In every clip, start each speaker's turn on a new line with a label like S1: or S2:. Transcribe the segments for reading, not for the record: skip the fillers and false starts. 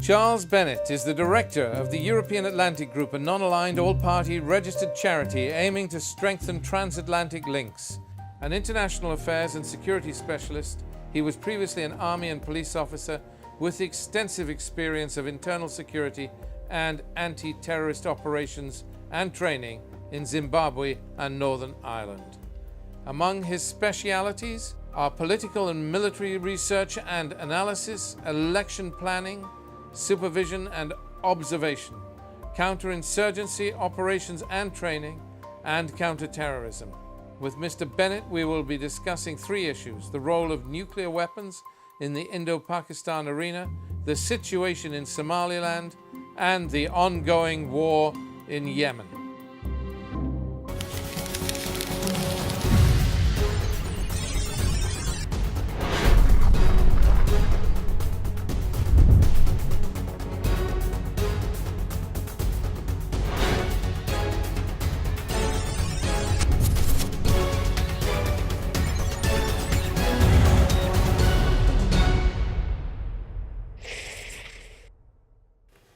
S1: Charles Bennett is the director of the European Atlantic Group, a non-aligned, all-party registered charity aiming to strengthen transatlantic links. An international affairs and security specialist, he was previously an army and police officer with extensive experience of internal security and anti-terrorist operations and training in Zimbabwe and Northern Ireland. Among his specialities are political and military research and analysis, election planning, supervision and observation, counterinsurgency operations and training, and counterterrorism. With Mr. Bennett, we will be discussing three issues: the role of nuclear weapons in the Indo-Pakistan arena, the situation in Somaliland, and the ongoing war in Yemen.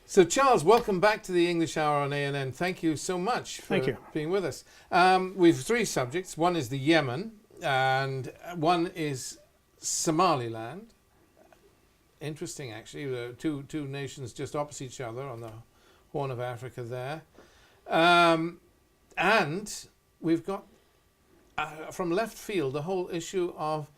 S1: So Charles, welcome back to the English Hour on ANN. Thank you so much for being with us. We have three subjects. One is the Yemen, and one is Somaliland. Interesting, actually. The two nations just opposite each other on the Horn of Africa there. And we've got, from left field, the whole issue of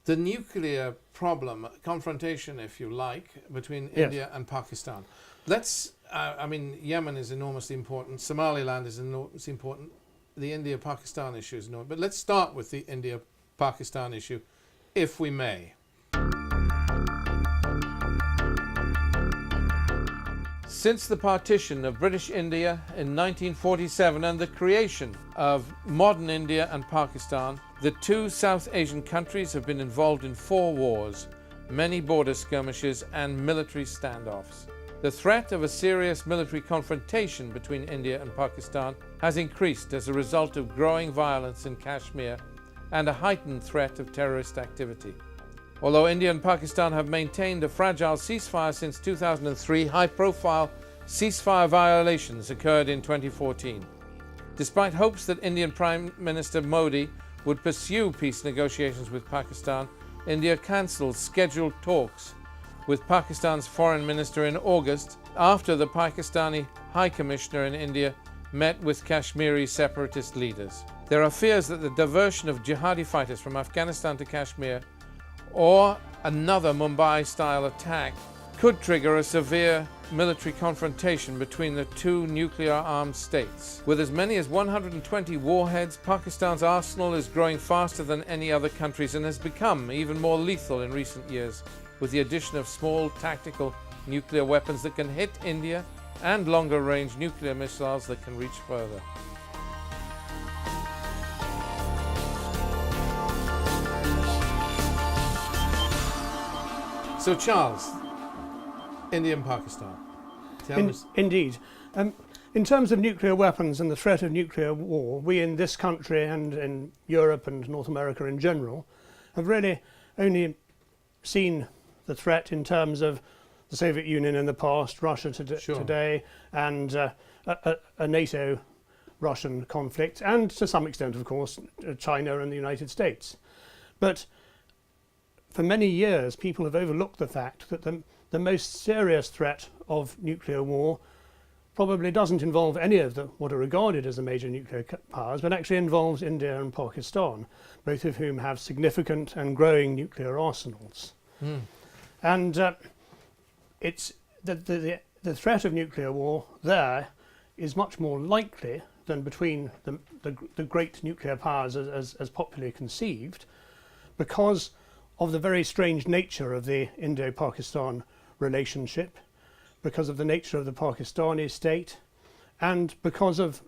S1: the nuclear problem, confrontation, if you like, between India and Pakistan. Let's, Yemen is enormously important, Somaliland is enormously important, the India-Pakistan issue is enormous, but let's start with the India-Pakistan issue, if we may. Since the partition of British India in 1947 and the creation of modern India and Pakistan, the two South Asian countries have been involved in 4 wars, many border skirmishes and military standoffs. The threat of a serious military confrontation between India and Pakistan has increased as a result of growing violence in Kashmir and a heightened threat of terrorist activity. Although India and Pakistan have maintained a fragile ceasefire since 2003, high-profile ceasefire violations occurred in 2014. Despite hopes that Indian Prime Minister Modi would pursue peace negotiations with Pakistan, India cancelled scheduled talks with Pakistan's foreign minister in August after the Pakistani High Commissioner in India met with Kashmiri separatist leaders. There are fears that the diversion of jihadi fighters from Afghanistan to Kashmir or another Mumbai-style attack could trigger a severe military confrontation between the two nuclear-armed states. With as many as 120 warheads, Pakistan's arsenal is growing faster than any other country's and has become even more lethal in recent years, with the addition of small tactical nuclear weapons that can hit India and longer-range nuclear missiles that can reach further. So Charles, India and Pakistan.
S2: Indeed. In terms of nuclear weapons and the threat of nuclear war, we in this country and in Europe and North America in general have really only seen the threat in terms of the Soviet Union in the past, Russia today, and a NATO-Russian conflict, and to some extent, of course, China and the United States. But for many years, people have overlooked the fact that the most serious threat of nuclear war probably doesn't involve any of what are regarded as the major nuclear powers, but actually involves India and Pakistan, both of whom have significant and growing nuclear arsenals. And it's the threat of nuclear war there is much more likely than between the great nuclear powers as popularly conceived, because of the very strange nature of the Indo-Pakistan relationship, because of the nature of the Pakistani state, and because of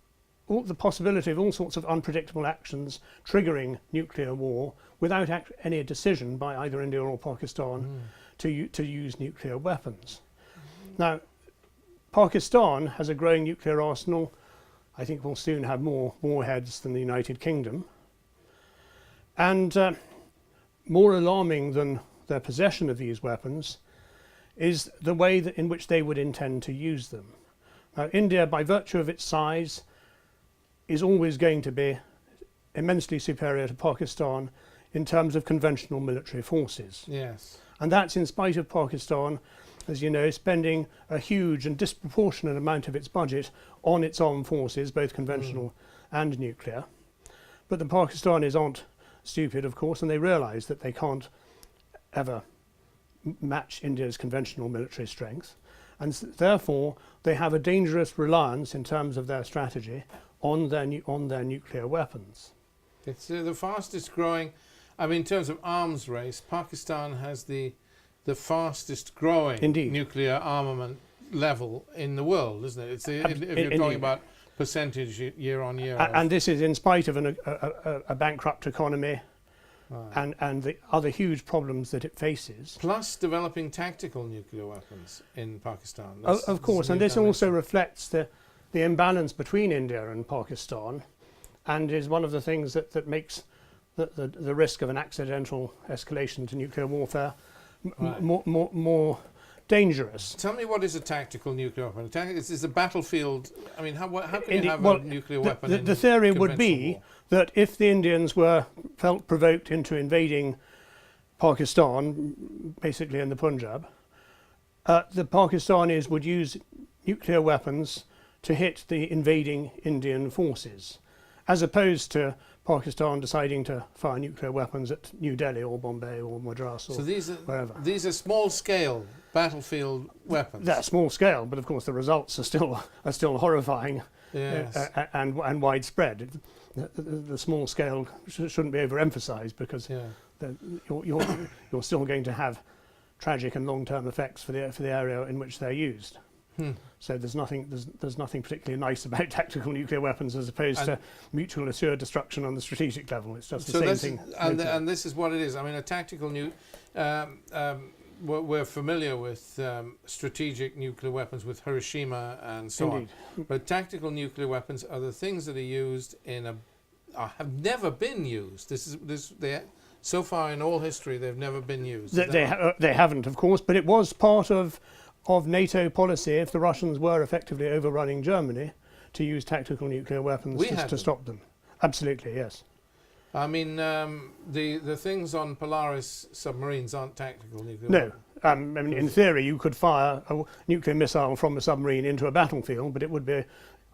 S2: the possibility of all sorts of unpredictable actions triggering nuclear war without any decision by either India or Pakistan to use nuclear weapons. Now, Pakistan has a growing nuclear arsenal. I think we'll soon have more warheads than the United Kingdom. And more alarming than their possession of these weapons is the way in which they would intend to use them. Now, India, by virtue of its size, is always going to be immensely superior to Pakistan in terms of conventional military forces.
S1: Yes.
S2: And that's in spite of Pakistan, as you know, spending a huge and disproportionate amount of its budget on its armed forces, both conventional and nuclear. But the Pakistanis aren't stupid, of course, and they realise that they can't ever match India's conventional military strength. And therefore, they have a dangerous reliance in terms of their strategy on their nuclear weapons.
S1: It's the fastest growing. I mean, in terms of arms race, Pakistan has the fastest growing nuclear armament level in the world, isn't it? It's if you're talking about percentage year on year.
S2: And this is in spite of a bankrupt economy, right, and the other huge problems that it faces.
S1: Plus developing tactical nuclear weapons in Pakistan.
S2: Of course, and this also reflects the imbalance between India and Pakistan, and is one of the things that makes the risk of an accidental escalation to nuclear warfare more dangerous.
S1: Tell me, what is a tactical nuclear weapon? Is a battlefield? I mean, how can you have a nuclear weapon?
S2: The theory would be
S1: war?
S2: that if the Indians felt provoked into invading Pakistan, basically in the Punjab, the Pakistanis would use nuclear weapons to hit the invading Indian forces, as opposed to Pakistan deciding to fire nuclear weapons at New Delhi or Bombay or Madras or wherever.
S1: These are small-scale battlefield weapons.
S2: They're small scale, but of course the results are still horrifying,
S1: yes,
S2: and widespread. The small scale shouldn't be overemphasised, because you're still going to have tragic and long-term effects for the area in which they're used. So there's nothing particularly nice about tactical nuclear weapons as opposed to mutual assured destruction on the strategic level. It's just the same thing.
S1: And this is what it is. I mean, a tactical we're familiar with strategic nuclear weapons with Hiroshima and so on. But tactical nuclear weapons are the things that are used have never been used. So far in all history, they've never been used.
S2: They haven't, of course, but it was part of NATO policy, if the Russians were effectively overrunning Germany, to use tactical nuclear weapons to stop them. Absolutely, yes.
S1: I mean, the things on Polaris submarines aren't tactical nuclear weapons.
S2: No. I mean, in theory, you could fire a nuclear missile from a submarine into a battlefield, but it would be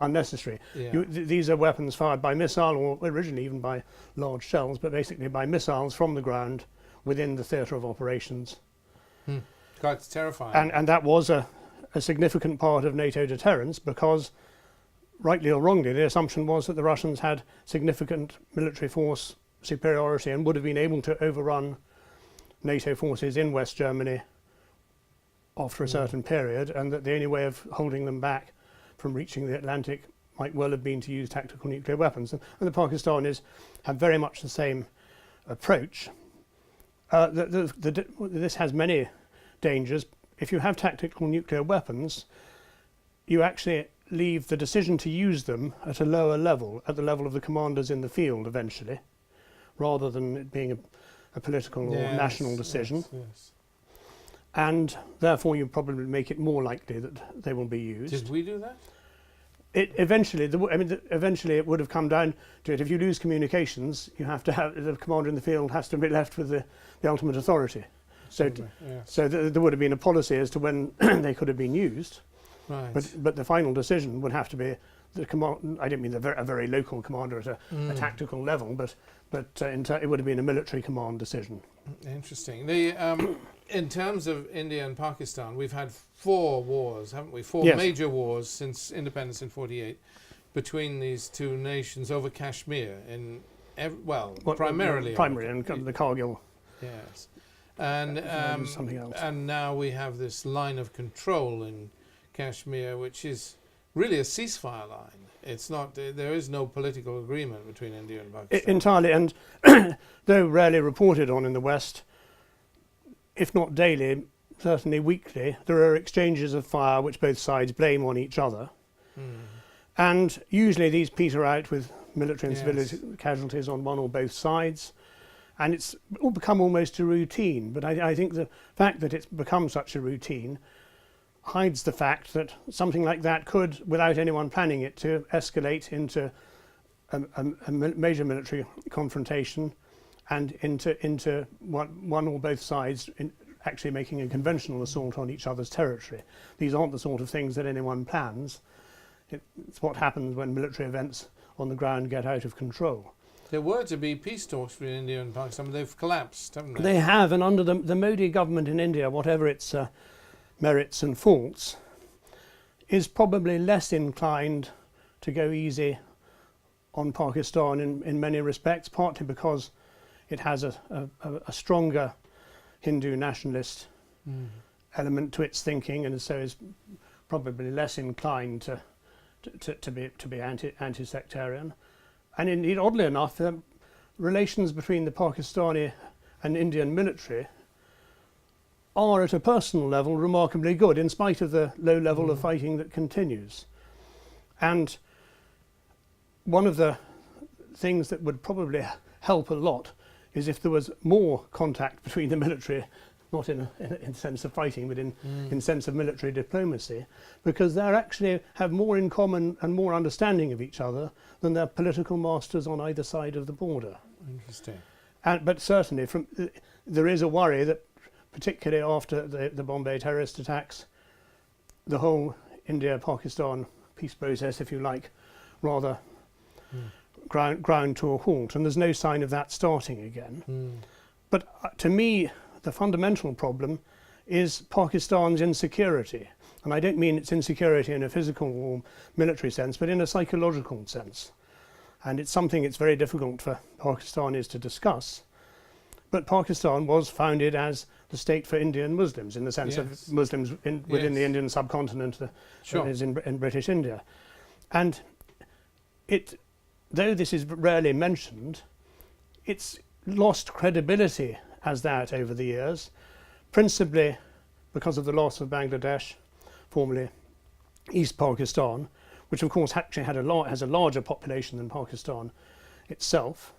S2: unnecessary. Yeah. These are weapons fired by missile, or originally even by large shells, but basically by missiles from the ground within the theatre of operations.
S1: God, it's terrifying.
S2: And that was a significant part of NATO deterrence, because, rightly or wrongly, the assumption was that the Russians had significant military force superiority and would have been able to overrun NATO forces in West Germany after a certain period, and that the only way of holding them back from reaching the Atlantic might well have been to use tactical nuclear weapons. And the Pakistanis have very much the same approach. This has many dangers. If you have tactical nuclear weapons, you actually leave the decision to use them at a lower level, at the level of the commanders in the field eventually, rather than it being a political or national decision.
S1: Yes.
S2: And therefore you probably make it more likely that they will be used.
S1: Did we do that?
S2: Eventually it would have come down to it. If you lose communications, you have to have the commander in the field has to be left with the ultimate authority. So there would have been a policy as to when they could have been used.
S1: Right.
S2: But the final decision would have to be the command. I don't mean a very local commander at a tactical level, but it would have been a military command decision.
S1: Interesting. In terms of India and Pakistan, we've had 4 wars, haven't we? 4 major wars since independence in '48 between these two nations over Kashmir. Primarily
S2: and the Kargil.
S1: Yes. And now we have this line of control in Kashmir, which is really a ceasefire line. It's not. There is no political agreement between India and Pakistan.
S2: Entirely, and though rarely reported on in the West, if not daily, certainly weekly, there are exchanges of fire which both sides blame on each other. And usually these peter out with military and civilian casualties on one or both sides. And it's all become almost a routine, but I think the fact that it's become such a routine hides the fact that something like that could, without anyone planning it to, escalate into a major military confrontation and into one or both sides actually making a conventional assault on each other's territory. These aren't the sort of things that anyone plans. It's what happens when military events on the ground get out of control.
S1: There were to be peace talks between India and Pakistan, but they've collapsed, haven't they?
S2: They have, and under the Modi government in India, whatever its merits and faults, is probably less inclined to go easy on Pakistan in many respects, partly because it has a stronger Hindu nationalist element to its thinking, and so is probably less inclined to be anti-sectarian. And indeed, oddly enough, relations between the Pakistani and Indian military are at a personal level remarkably good, in spite of the low level of fighting that continues. And one of the things that would probably help a lot is if there was more contact between the military, not in sense of fighting, but in sense of military diplomacy, because they actually have more in common and more understanding of each other than their political masters on either side of the border.
S1: Interesting.
S2: But certainly, there is a worry that, particularly after the Bombay terrorist attacks, the whole India-Pakistan peace process, if you like, rather ground to a halt, and there's no sign of that starting again. But to me, the fundamental problem is Pakistan's insecurity. And I don't mean its insecurity in a physical or military sense, but in a psychological sense. And it's something it's very difficult for Pakistanis to discuss. But Pakistan was founded as the state for Indian Muslims, in the sense of Muslims within the Indian subcontinent, that is in British India. And though this is rarely mentioned, it's lost credibility as that over the years, principally because of the loss of Bangladesh, formerly East Pakistan, which of course actually has a larger population than Pakistan itself.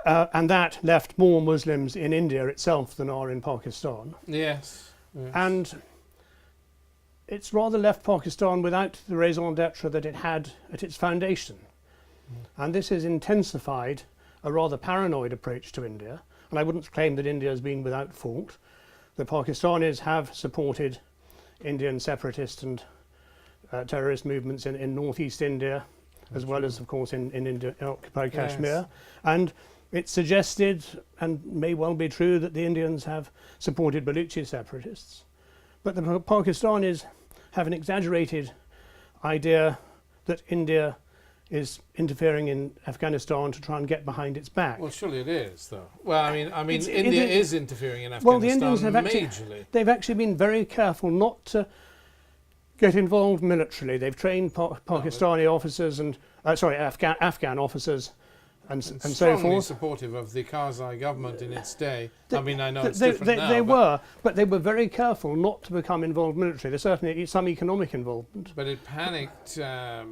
S2: And that left more Muslims in India itself than are in Pakistan.
S1: Yes.
S2: And it's rather left Pakistan without the raison d'etre that it had at its foundation. And this has intensified a rather paranoid approach to India. And I wouldn't claim that India has been without fault. The Pakistanis have supported Indian separatist and terrorist movements in northeast India, as well as, of course, in occupied Kashmir. And it's suggested, and may well be true, that the Indians have supported Baluchi separatists. But the Pakistanis have an exaggerated idea that India is interfering in Afghanistan to try and get behind its back.
S1: Well, surely it is, though. Well, I mean, India is interfering in Afghanistan.
S2: Well, the Indians have they've actually been very careful not to get involved militarily. They've trained Pakistani officers and Afghan officers and so forth.
S1: Strongly supportive of the Karzai government in its day. I mean, I know it's different now.
S2: They were, but they were very careful not to become involved militarily. There's certainly some economic involvement.
S1: But it panicked. I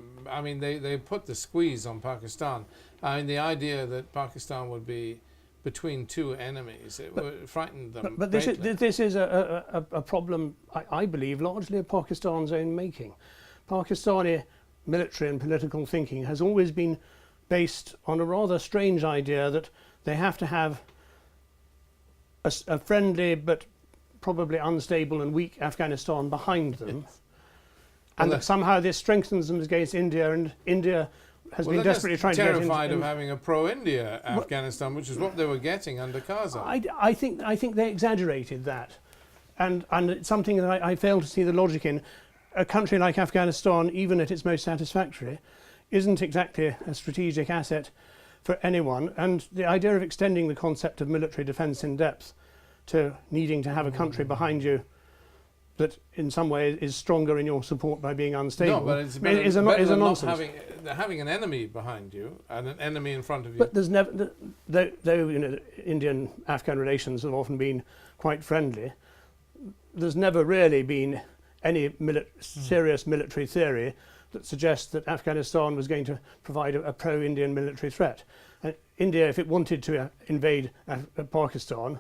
S1: mean, they put the squeeze on Pakistan. I mean, the idea that Pakistan would be between two enemies, it frightened them.
S2: But this is a problem, I believe, largely of Pakistan's own making. Pakistani military and political thinking has always been based on a rather strange idea that they have to have a friendly but probably unstable and weak Afghanistan behind them, and that somehow this strengthens them against India, and India has been desperately trying to get into...
S1: terrified of having a pro-India Afghanistan, which is what they were getting under Karzai.
S2: I think they exaggerated that, and it's something that I fail to see the logic in. A country like Afghanistan, even at its most satisfactory, isn't exactly a strategic asset for anyone, and the idea of extending the concept of military defence in depth to needing to have a country behind you that in some way is stronger in your support by being unstable.
S1: No, but it's better,
S2: is a nonsense.
S1: Not having an enemy behind you and an enemy in front of you.
S2: But there's never, though Indian-Afghan relations have often been quite friendly, there's never really been any serious military theory that suggests that Afghanistan was going to provide a pro-Indian military threat. India, if it wanted to invade Pakistan,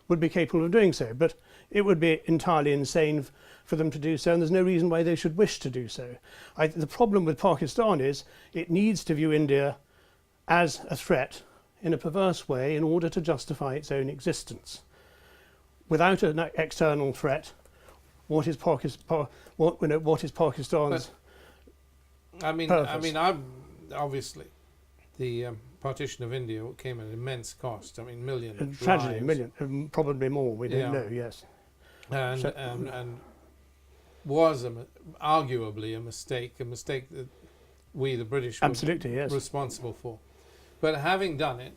S2: would be capable of doing so, but it would be entirely insane for them to do so, and there's no reason why they should wish to do so. The problem with Pakistan is it needs to view India as a threat in a perverse way in order to justify its own existence. Without an external threat, what is Pakistan's purpose?
S1: Obviously, the partition of India came at an immense cost. I mean, millions.
S2: Tragedy,
S1: lives.
S2: million, probably more. We don't know. Yes,
S1: and was arguably a mistake that we, the British,
S2: absolutely,
S1: were
S2: yes,
S1: responsible for. But having done it,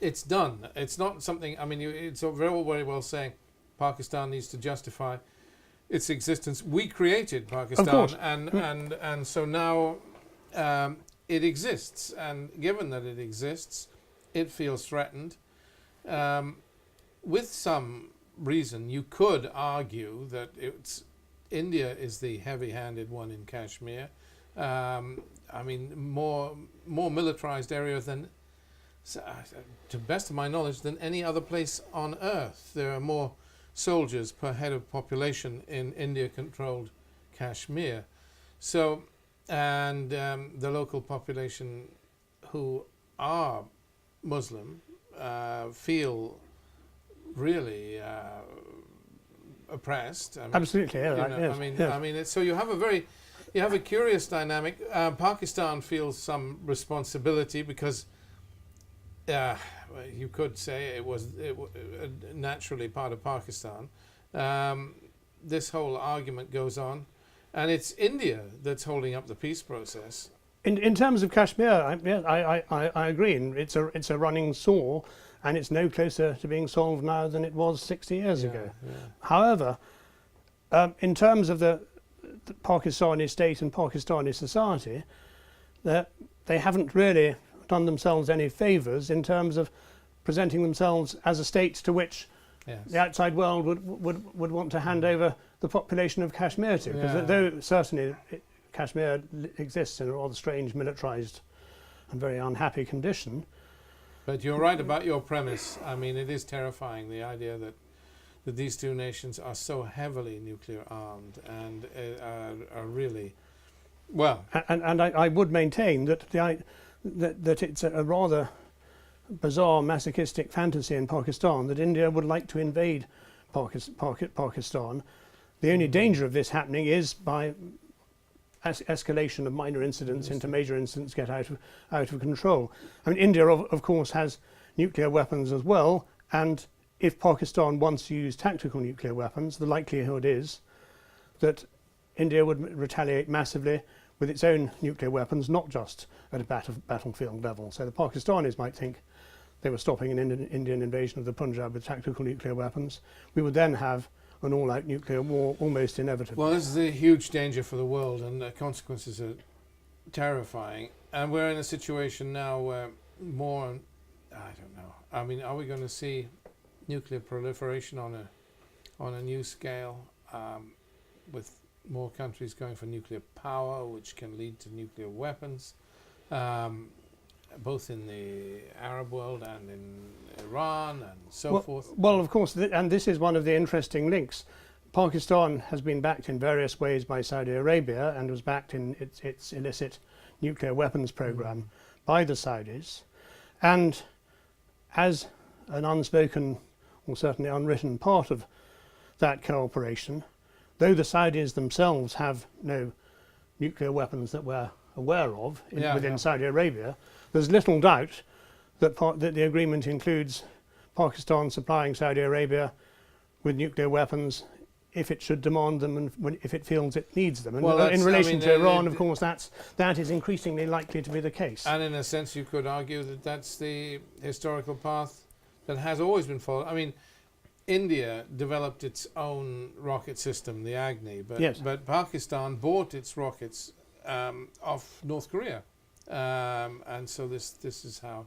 S1: it's done. It's not something. I mean, it's very well saying Pakistan needs to justify its existence. We created Pakistan, and so now it exists. And given that it exists, it feels threatened. With some reason, you could argue that India is the heavy-handed one in Kashmir. More militarized area than, to the best of my knowledge, than any other place on earth. There are more soldiers per head of population in India-controlled Kashmir. So, and the local population who are Muslim feel really oppressed.
S2: Absolutely, yeah.
S1: Yes. So you have a curious dynamic. Pakistan feels some responsibility because you could say it was naturally part of Pakistan. This whole argument goes on, and it's India that's holding up the peace process.
S2: In terms of Kashmir, I agree. It's a running sore, and it's no closer to being solved now than it was 60 years ago. Yeah. However, in terms of the Pakistani state and Pakistani society, they haven't really done themselves any favours in terms of presenting themselves as a state to which the outside world would want to hand over the population of Kashmir to. Because though certainly Kashmir exists in a rather strange, militarised and very unhappy condition.
S1: But you're right about your premise. I mean, it is terrifying, the idea that these two nations are so heavily nuclear armed and are really, well...
S2: And I would maintain that that it's a rather bizarre, masochistic fantasy in Pakistan that India would like to invade Pakistan. The only danger of this happening is by escalation of minor incidents into major incidents get out of control. I mean, India, of course, has nuclear weapons as well, and if Pakistan wants to use tactical nuclear weapons, the likelihood is that India would retaliate massively with its own nuclear weapons, not just at a battlefield level. So the Pakistanis might think they were stopping an Indian invasion of the Punjab with tactical nuclear weapons. We would then have an all-out nuclear war almost inevitably.
S1: Well, this is a huge danger for the world, and the consequences are terrifying. And we're in a situation now where I don't know. I mean, are we going to see nuclear proliferation on a new scale, with more countries going for nuclear power, which can lead to nuclear weapons, both in the Arab world and in Iran and so forth?
S2: Well, of course, and this is one of the interesting links. Pakistan has been backed in various ways by Saudi Arabia and was backed in its illicit nuclear weapons program by the Saudis. And as an unspoken, or certainly unwritten part of that cooperation, though the Saudis themselves have no nuclear weapons that we're aware of within Saudi Arabia, there's little doubt that the agreement includes Pakistan supplying Saudi Arabia with nuclear weapons if it should demand them and if it feels it needs them. And in relation to Iran, of course, that is increasingly likely to be the case.
S1: And in a sense, you could argue that that's the historical path that has always been followed. I mean, India developed its own rocket system, the Agni, but Pakistan bought its rockets off North Korea, and so this is how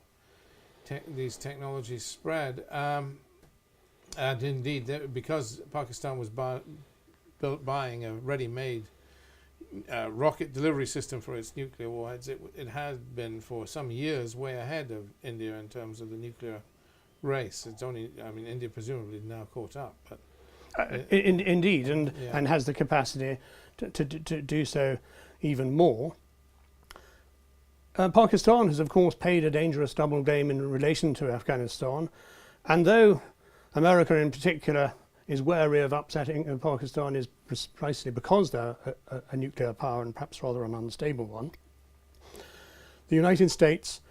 S1: these technologies spread. And indeed, because Pakistan was buying a ready-made rocket delivery system for its nuclear warheads, it has been for some years way ahead of India in terms of the nuclear race. It's only, I mean, India presumably now caught up, but
S2: indeed, and has the capacity to do so even more. Pakistan has, of course, played a dangerous double game in relation to Afghanistan, and though America in particular is wary of upsetting Pakistan is precisely because they're a nuclear power and perhaps rather an unstable one, the United States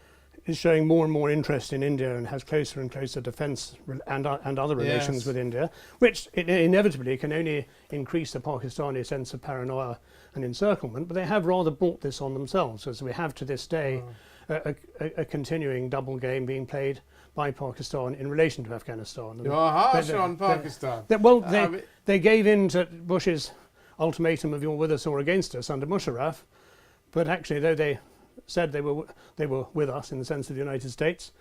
S2: is showing more and more interest in India and has closer and closer defence and other relations with India, which inevitably can only increase the Pakistani sense of paranoia and encirclement, but they have rather brought this on themselves, as we have to this day a continuing double game being played by Pakistan in relation to Afghanistan.
S1: You're harsh on Pakistan.
S2: They gave in to Bush's ultimatum of you're with us or against us under Musharraf, but actually, though they said they were with us in the sense of the United States,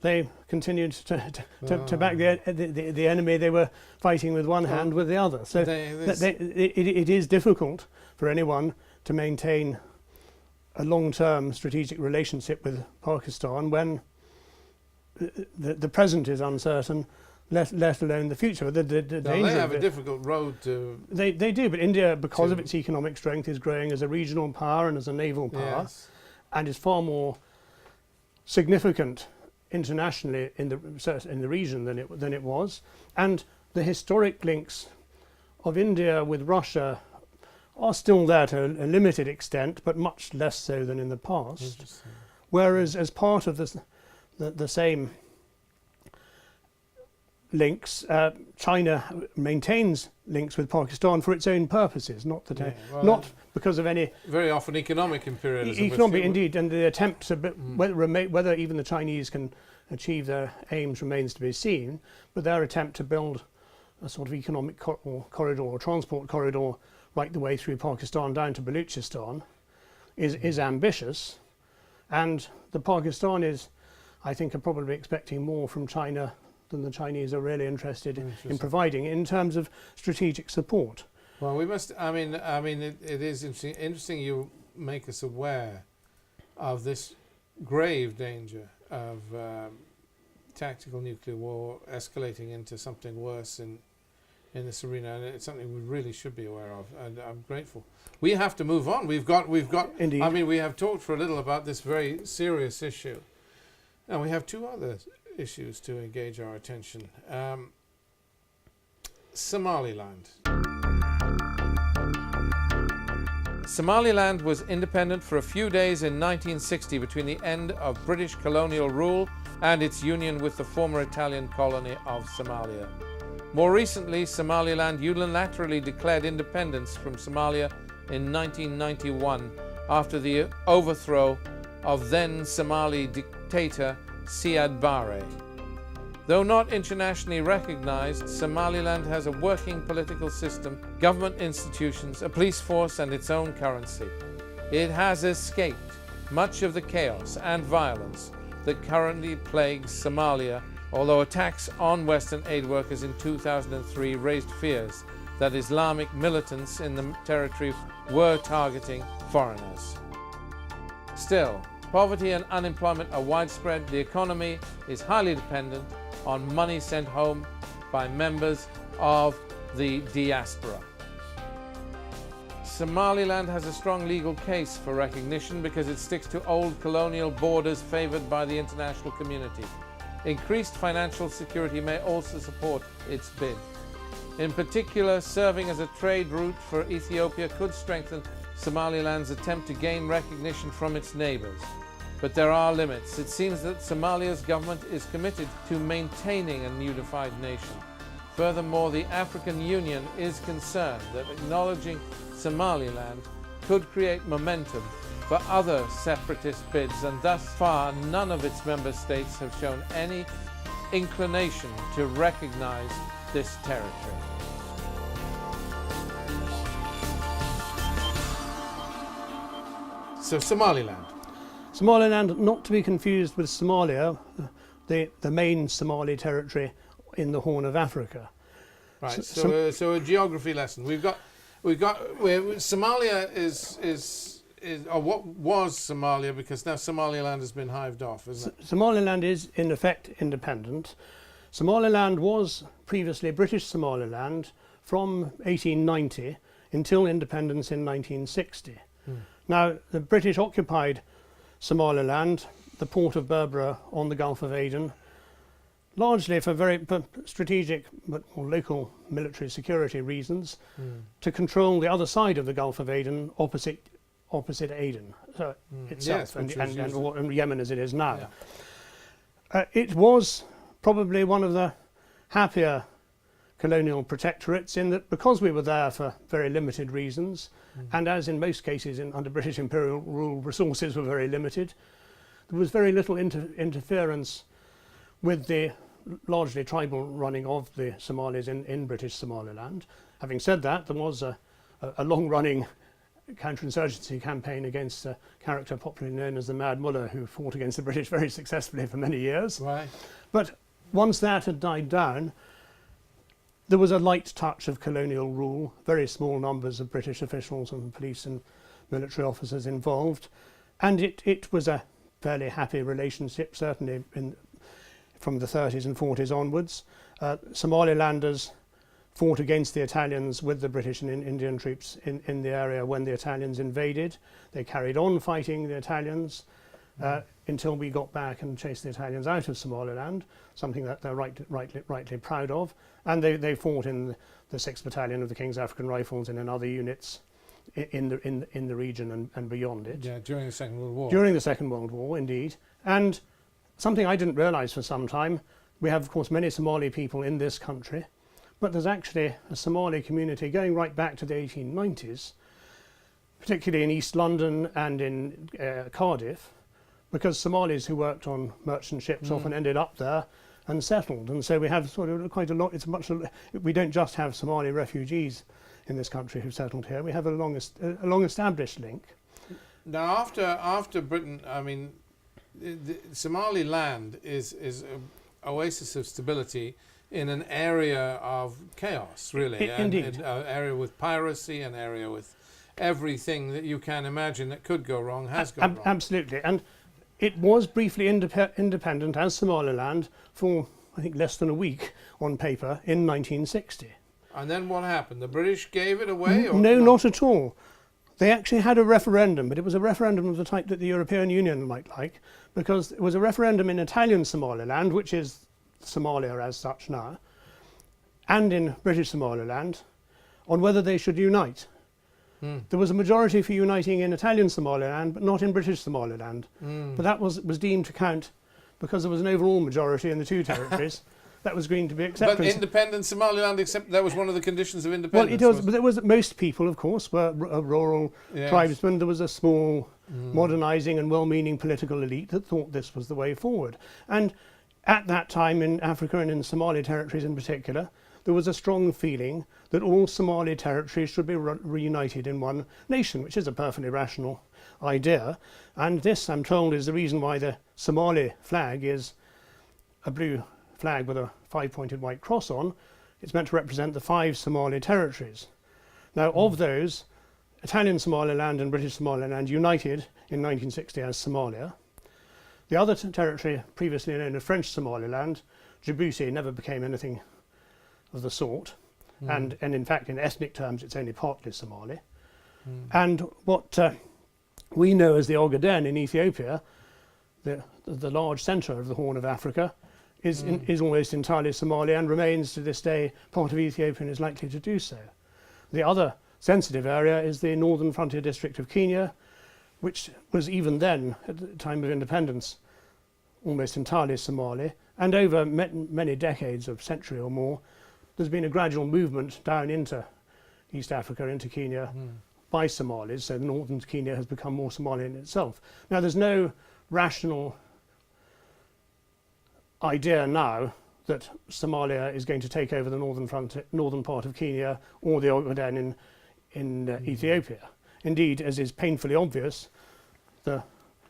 S2: they continued to back the enemy they were fighting with one hand with the other. So it is difficult for anyone to maintain a long-term strategic relationship with Pakistan when the present is uncertain, let alone the future. The
S1: they have a difficult road to...
S2: They do, but India, because of its economic strength, is growing as a regional power and as a naval power, and is far more significant internationally in the region than it was. And the historic links of India with Russia are still there to a limited extent, but much less so than in the past. Whereas as part of the same links, China maintains links with Pakistan for its own purposes, not because of any...
S1: Very often economic imperialism.
S2: Economic, indeed, and the attempt to... Whether even the Chinese can achieve their aims remains to be seen, but their attempt to build a sort of economic corridor or transport corridor right the way through Pakistan down to Baluchistan is ambitious, and the Pakistanis, I think, are probably expecting more from China than the Chinese are really interested in providing in terms of strategic support.
S1: Well, we must. I mean, it is interesting. You make us aware of this grave danger of tactical nuclear war escalating into something worse in this arena, and it's something we really should be aware of. And I'm grateful. We have to move on. We've got.
S2: Indeed.
S1: I mean, we have talked for a little about this very serious issue, and we have two other issues to engage our attention. Somaliland. Somaliland was independent for a few days in 1960 between the end of British colonial rule and its union with the former Italian colony of Somalia. More recently, Somaliland unilaterally declared independence from Somalia in 1991 after the overthrow of then Somali dictator Siad Barre. Though not internationally recognized, Somaliland has a working political system, government institutions, a police force, and its own currency. It has escaped much of the chaos and violence that currently plagues Somalia, although attacks on Western aid workers in 2003 raised fears that Islamic militants in the territory were targeting foreigners. Still, poverty and unemployment are widespread. The economy is highly dependent on money sent home by members of the diaspora. Somaliland has a strong legal case for recognition because it sticks to old colonial borders favored by the international community. Increased financial security may also support its bid. In particular, serving as a trade route for Ethiopia could strengthen Somaliland's attempt to gain recognition from its neighbors. But there are limits. It seems that Somalia's government is committed to maintaining a unified nation. Furthermore, the African Union is concerned that acknowledging Somaliland could create momentum for other separatist bids, and thus far none of its member states have shown any inclination to recognize this territory. So Somaliland.
S2: Somaliland, not to be confused with Somalia, the main Somali territory in the Horn of Africa.
S1: Right. So a geography lesson. Somalia is or what was Somalia, because now Somaliland has been hived off, isn't it?
S2: Somaliland is in effect independent. Somaliland was previously British Somaliland from 1890 until independence in 1960. Now, the British occupied Somaliland, the port of Berbera on the Gulf of Aden, largely for very strategic but more local military security reasons, to control the other side of the Gulf of Aden opposite Aden itself, yes, and Yemen as it is now. Yeah. It was probably one of the happier colonial protectorates in that, because we were there for very limited reasons, and as in most cases under British imperial rule, resources were very limited, there was very little interference with the largely tribal running of the Somalis in British Somaliland. Having said that, there was a long-running counterinsurgency campaign against a character popularly known as the Mad Mullah, who fought against the British very successfully for many years. Right. But once that had died down, there was a light touch of colonial rule, very small numbers of British officials and police and military officers involved, and it was a fairly happy relationship, certainly from the 30s and 40s onwards. Somalilanders fought against the Italians with the British and Indian troops in the area when the Italians invaded. They carried on fighting the Italians until we got back and chased the Italians out of Somaliland, something that they're rightly proud of. And they fought in the 6th Battalion of the King's African Rifles and in other units in the region and beyond it.
S1: Yeah, during the Second World War.
S2: During the Second World War, indeed. And something I didn't realise for some time, we have, of course, many Somali people in this country, but there's actually a Somali community going right back to the 1890s, particularly in East London and in Cardiff, because Somalis who worked on merchant ships often ended up there and settled. And so we have sort of quite a lot, we don't just have Somali refugees in this country who've settled here, we have a long established link.
S1: Now after Britain, I mean, Somaliland is an oasis of stability in an area of chaos, really.
S2: Indeed.
S1: An area with piracy, an area with everything that you can imagine that could go wrong has gone wrong.
S2: Absolutely. And it was briefly independent as Somaliland for, I think, less than a week on paper in 1960.
S1: And then what happened? The British gave it away? Or
S2: no, not at all. They actually had a referendum, but it was a referendum of the type that the European Union might like, because it was a referendum in Italian Somaliland, which is Somalia as such now, and in British Somaliland, on whether they should unite. There was a majority for uniting in Italian Somaliland, but not in British Somaliland. But that was deemed to count because there was an overall majority in the two territories. That was going to be accepted.
S1: But independent Somaliland, except that was one of the conditions of independence.
S2: Well, but there was most people, of course, were rural tribesmen. There was a small, modernising and well-meaning political elite that thought this was the way forward. And at that time in Africa and in Somali territories in particular, there was a strong feeling that all Somali territories should be reunited in one nation, which is a perfectly rational idea. And this, I'm told, is the reason why the Somali flag is a blue flag with a 5-pointed white cross on. It's meant to represent the 5 Somali territories. Now, of those, Italian Somaliland and British Somaliland united in 1960 as Somalia. The other territory, previously known as French Somaliland, Djibouti, never became anything of the sort. And in fact, in ethnic terms, it's only partly Somali. And what we know as the Ogaden in Ethiopia, the large centre of the Horn of Africa, is almost entirely Somali and remains to this day part of Ethiopia and is likely to do so. The other sensitive area is the northern frontier district of Kenya, which was even then, at the time of independence, almost entirely Somali. And over many decades, of century or more, there's been a gradual movement down into East Africa, into Kenya, by Somalis. So northern Kenya has become more Somali in itself. Now, there's no rational idea now that Somalia is going to take over the northern part of Kenya or the Ogaden in Ethiopia. Indeed, as is painfully obvious, the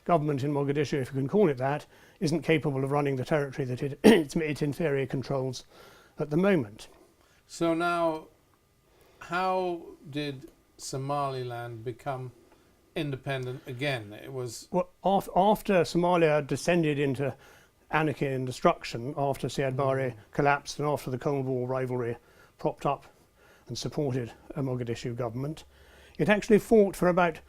S2: government in Mogadishu, if you can call it that, isn't capable of running the territory that it in theory controls at the moment.
S1: So now, how did Somaliland become independent again? It was
S2: well, after Somalia descended into anarchy and destruction, after Siad Barre collapsed and after the Cold War rivalry propped up and supported a Mogadishu government, it actually fought for about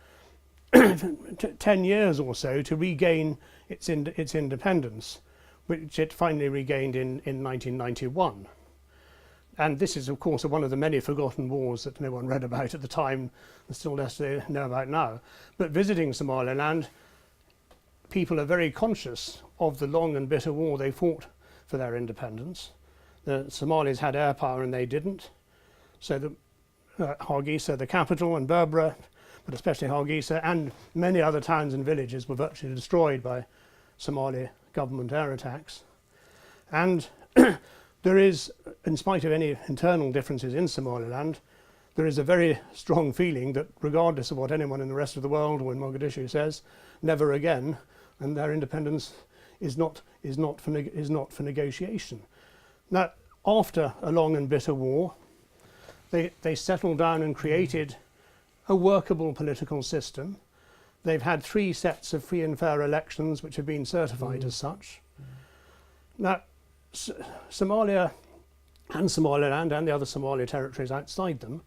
S2: 10 years or so to regain its independence, which it finally regained in 1991. And this is, of course, one of the many forgotten wars that no one read about at the time and still less they know about now. But visiting Somaliland, people are very conscious of the long and bitter war they fought for their independence. The Somalis had air power and they didn't. So the Hargeisa, the capital, and Berbera, but especially Hargeisa, and many other towns and villages were virtually destroyed by Somali government air attacks. And there is, in spite of any internal differences in Somaliland, there is a very strong feeling that regardless of what anyone in the rest of the world or in Mogadishu says, never again, and their independence is not for negotiation. Now, after a long and bitter war, they settled down and created a workable political system. They've had 3 sets of free and fair elections which have been certified as such. Now, Somalia and Somaliland and the other Somali territories outside them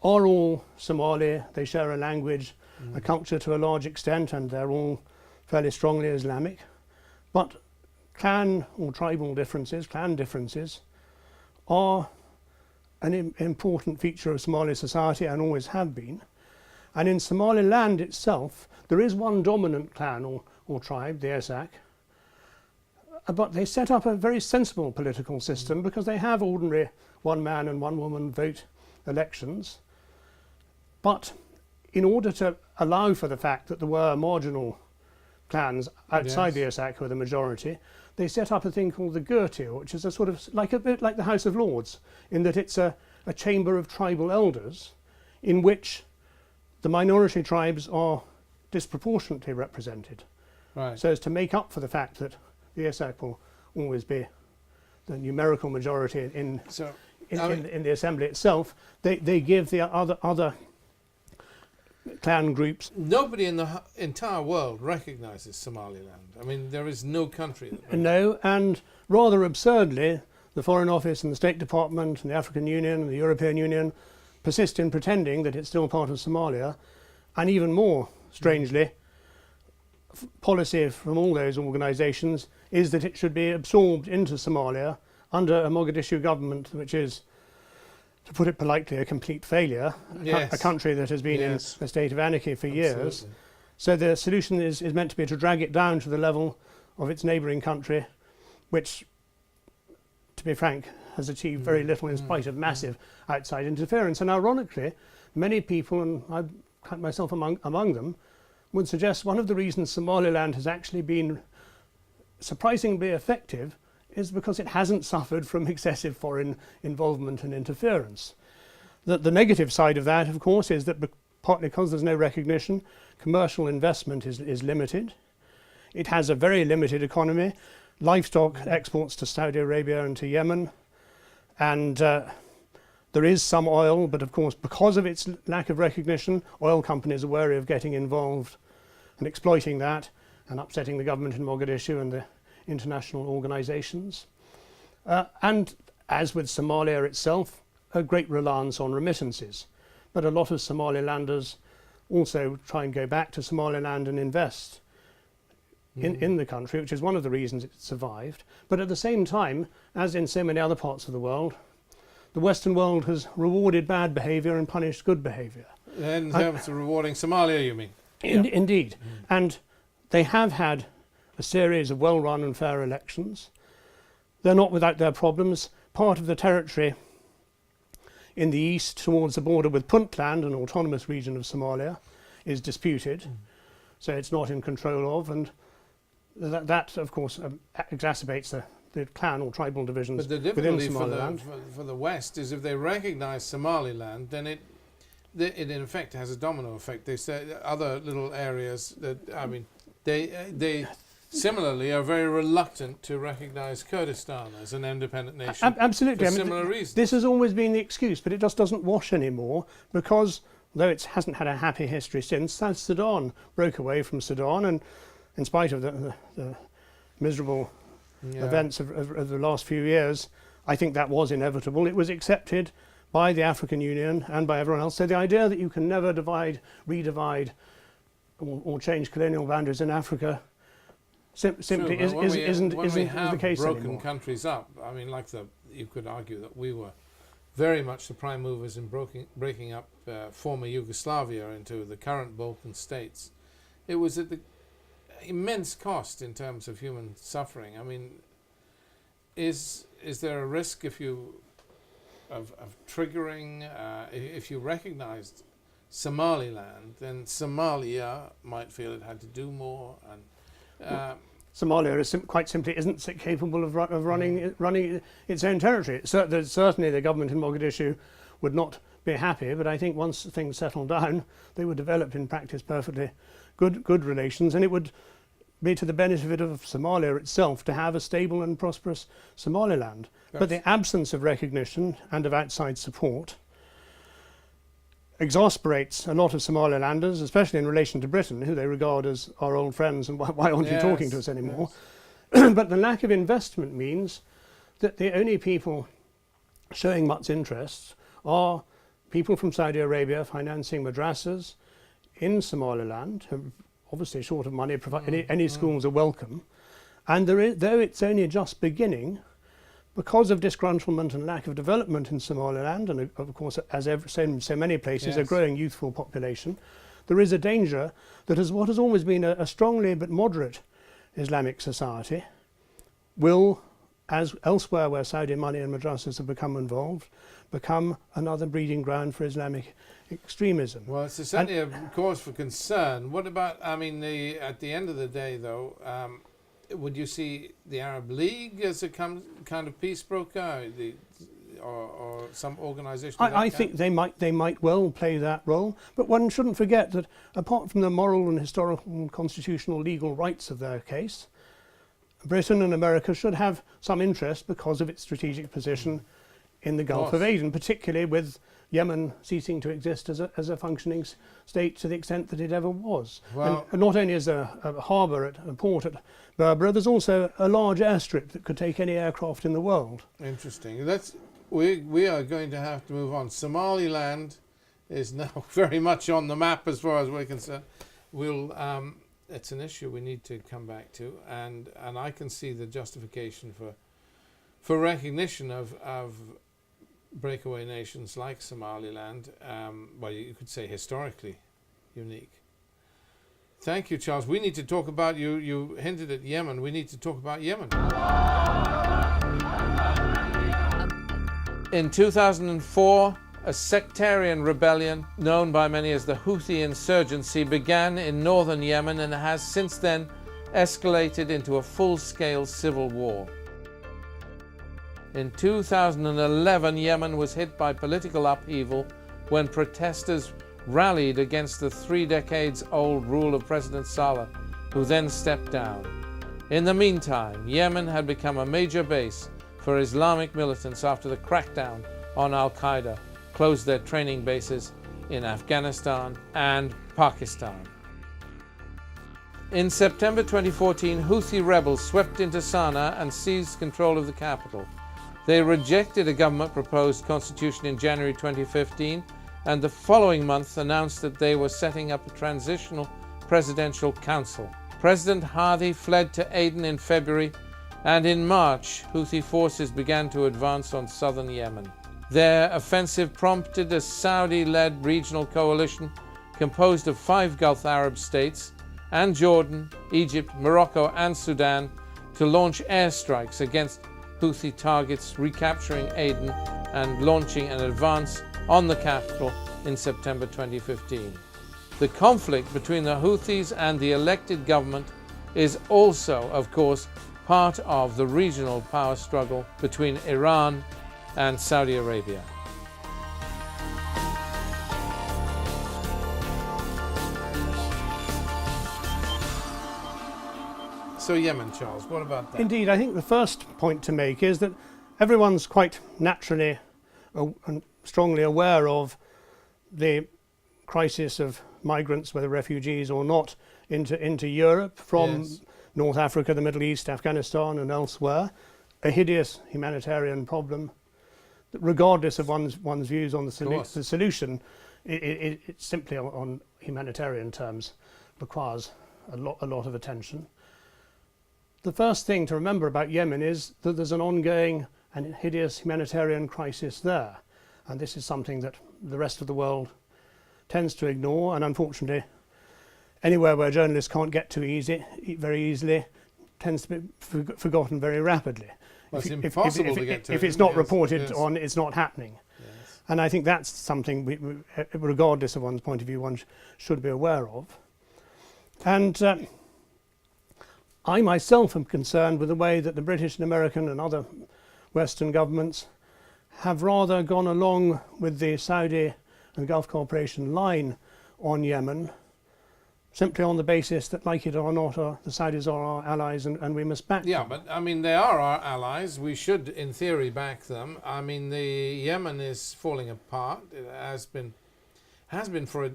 S2: are all Somali. They share a language, a culture to a large extent, and they're all fairly strongly Islamic. But clan or tribal differences, clan differences, are an important feature of Somali society and always have been. And in Somaliland itself, there is one dominant clan or tribe, the Esak, but they set up a very sensible political system because they have ordinary one man and one woman vote elections. But in order to allow for the fact that there were marginal clans outside the Esak who were the majority, they set up a thing called the Gurtir, which is a bit like the House of Lords, in that it's a chamber of tribal elders in which the minority tribes are disproportionately represented.
S1: right.
S2: So as to make up for the fact that the Esak will always be the numerical majority in the assembly itself, they give the other clan groups.
S1: Nobody in the entire world recognizes Somaliland. I mean, there is no country that
S2: No, and rather absurdly, the Foreign Office and the State Department and the African Union and the European Union persist in pretending that it's still part of Somalia, and even more strangely, policy from all those organisations is that it should be absorbed into Somalia under a Mogadishu government which is, to put it politely, a complete failure, a country that has been in a state of anarchy for years. So the solution is meant to be to drag it down to the level of its neighbouring country, which, to be frank, has achieved very little in spite of massive outside interference. And ironically, many people, and I count myself among them, would suggest one of the reasons Somaliland has actually been surprisingly effective is because it hasn't suffered from excessive foreign involvement and interference. The negative side of that, of course, is that partly because there's no recognition, commercial investment is limited. It has a very limited economy, livestock exports to Saudi Arabia and to Yemen, and there is some oil, but of course because of its lack of recognition, oil companies are wary of getting involved and exploiting that and upsetting the government in Mogadishu and the international organisations. And as with Somalia itself, a great reliance on remittances. But a lot of Somalilanders also try and go back to Somaliland and invest in the country, which is one of the reasons it survived. But at the same time, as in so many other parts of the world, the Western world has rewarded bad behaviour and punished good behaviour.
S1: In terms of rewarding Somalia, you mean?
S2: Indeed. And they have had a series of well-run and fair elections. They're not without their problems. Part of the territory in the east towards the border with Puntland, an autonomous region of Somalia, is disputed. So it's not in control of, and that of course exacerbates the clan or tribal divisions
S1: within Somaliland.
S2: But the difficulty
S1: for the West is if they recognise Somaliland, then it in effect has a domino effect. They say other little areas that, I mean, they similarly are very reluctant to recognise Kurdistan as an independent nation.
S2: Absolutely.
S1: For similar reasons.
S2: This has always been the excuse, but it just doesn't wash anymore because, though it hasn't had a happy history since, South Sudan broke away from Sudan, and in spite of the miserable events of the last few years, I think that was inevitable. It was accepted by the African Union and by everyone else. So the idea that you can never divide, redivide, or change colonial boundaries in Africa simply isn't the case
S1: broken
S2: anymore.
S1: Countries up. I mean, you could argue that we were very much the prime movers in breaking up former Yugoslavia into the current Balkan states. It was at the immense cost in terms of human suffering. I mean, is there a risk of triggering if you recognized Somaliland, then Somalia might feel it had to do more, and
S2: Somalia is quite simply isn't capable of running its own territory. Certainly the government in Mogadishu would not be happy, but I think once things settle down, they would develop in practice perfectly good relations, and it would be to the benefit of Somalia itself to have a stable and prosperous Somaliland. But the absence of recognition and of outside support exasperates a lot of Somalilanders, especially in relation to Britain, who they regard as our old friends, and why aren't you talking to us anymore? Yes. But the lack of investment means that the only people showing much interest are people from Saudi Arabia financing madrasas in Somaliland, who obviously short of money, any schools are welcome. And though it's only just beginning, because of disgruntlement and lack of development in Somaliland, and of course, as so many places, a growing youthful population, there is a danger that what has always been a strongly but moderate Islamic society will, as elsewhere where Saudi money and madrasas have become involved, become another breeding ground for Islamic extremism.
S1: Well, it's certainly a cause for concern. What about, I mean, at the end of the day, though, would you see the Arab League as a kind of peace broker, or some organisation?
S2: I think they might well play that role, but one shouldn't forget that apart from the moral and historical and constitutional legal rights of their case, Britain and America should have some interest because of its strategic position in the Gulf of Aden, particularly with Yemen ceasing to exist as a functioning state to the extent that it ever was. Well, and not only is there a harbour, a port at Berbera, there's also a large airstrip that could take any aircraft in the world.
S1: Interesting. We are going to have to move on. Somaliland is now very much on the map as far as we're concerned. It's an issue we need to come back to, and I can see the justification for recognition of breakaway nations like Somaliland, well, you could say historically unique. Thank you, Charles. We need to talk about, you hinted at Yemen, we need to talk about Yemen. In 2004, a sectarian rebellion known by many as the Houthi insurgency began in northern Yemen and has since then escalated into a full-scale civil war. In 2011, Yemen was hit by political upheaval when protesters rallied against the 3 decades-old rule of President Saleh, who then stepped down. In the meantime, Yemen had become a major base for Islamic militants after the crackdown on Al Qaeda closed their training bases in Afghanistan and Pakistan. In September 2014, Houthi rebels swept into Sana'a and seized control of the capital. They rejected a government-proposed constitution in January 2015, and the following month announced that they were setting up a transitional presidential council. President Houthi fled to Aden in February, and in March, Houthi forces began to advance on southern Yemen. Their offensive prompted a Saudi-led regional coalition composed of 5 Gulf Arab states and Jordan, Egypt, Morocco, and Sudan to launch airstrikes against Houthi targets, recapturing Aden and launching an advance on the capital in September 2015. The conflict between the Houthis and the elected government is also, of course, part of the regional power struggle between Iran and Saudi Arabia. So Yemen, Charles, what about that?
S2: Indeed, I think the first point to make is that everyone's quite naturally and strongly aware of the crisis of migrants, whether refugees or not, into Europe from North Africa, the Middle East, Afghanistan and elsewhere. A hideous humanitarian problem that, regardless of one's views on the solution, it simply on humanitarian terms requires a lot of attention. The first thing to remember about Yemen is that there's an ongoing and hideous humanitarian crisis there, and this is something that the rest of the world tends to ignore, and unfortunately anywhere where journalists can't get to very easily tends to be forgotten very rapidly.
S1: Well, it's impossible to get to.
S2: If it's not reported on, it's not happening.
S1: Yes.
S2: And I think that's something, regardless of one's point of view, one should be aware of. And I myself am concerned with the way that the British and American and other Western governments have rather gone along with the Saudi and Gulf Cooperation line on Yemen, simply on the basis that, like it or not, the Saudis are our allies and we must back them.
S1: Yeah, but I mean, they are our allies. We should, in theory, back them. I mean, the Yemen is falling apart. It has been for a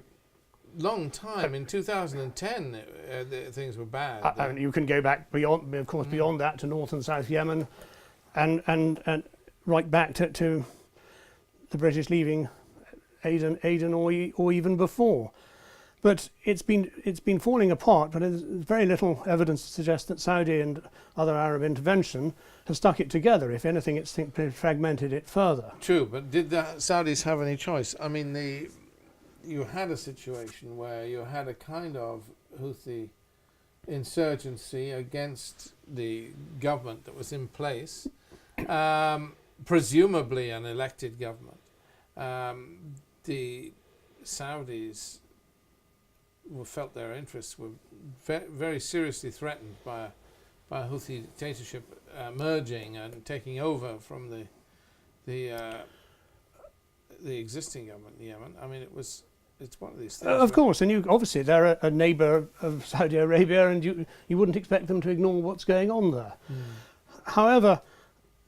S1: long time. In 2010, things were bad.
S2: And you can go back beyond, of course, beyond that to North and South Yemen, and right back to the British leaving Aden or even before. But it's been falling apart, but there's very little evidence to suggest that Saudi and other Arab intervention have stuck it together. If anything, it's fragmented it further.
S1: True, but did the Saudis have any choice? I mean, you had a situation where you had a kind of Houthi insurgency against the government that was in place, presumably an elected government. The Saudis felt their interests were very seriously threatened by a Houthi dictatorship merging and taking over from the existing government in Yemen. I mean, it's one of these things.
S2: Of course, and obviously they're a neighbour of Saudi Arabia, and you wouldn't expect them to ignore what's going on there. However,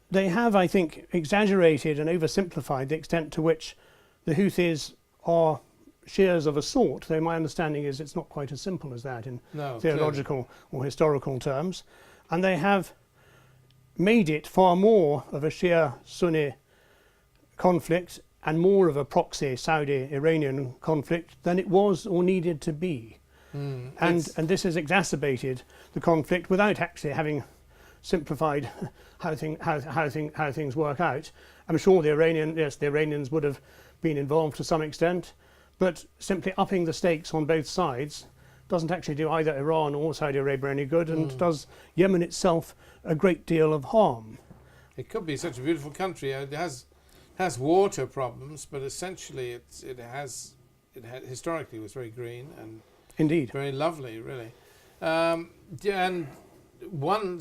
S2: they have, I think, exaggerated and oversimplified the extent to which the Houthis are Shias of a sort, though my understanding is it's not quite as simple as that in theological or historical terms. And they have made it far more of a Shia-Sunni conflict and more of a proxy Saudi-Iranian conflict than it was or needed to be. And this has exacerbated the conflict without actually having simplified how things work out. I'm sure the Iranians would have been involved to some extent, but simply upping the stakes on both sides doesn't actually do either Iran or Saudi Arabia any good, and does Yemen itself a great deal of harm.
S1: It could be such a beautiful country. It has water problems, but essentially historically was very green and
S2: indeed
S1: very lovely, really. And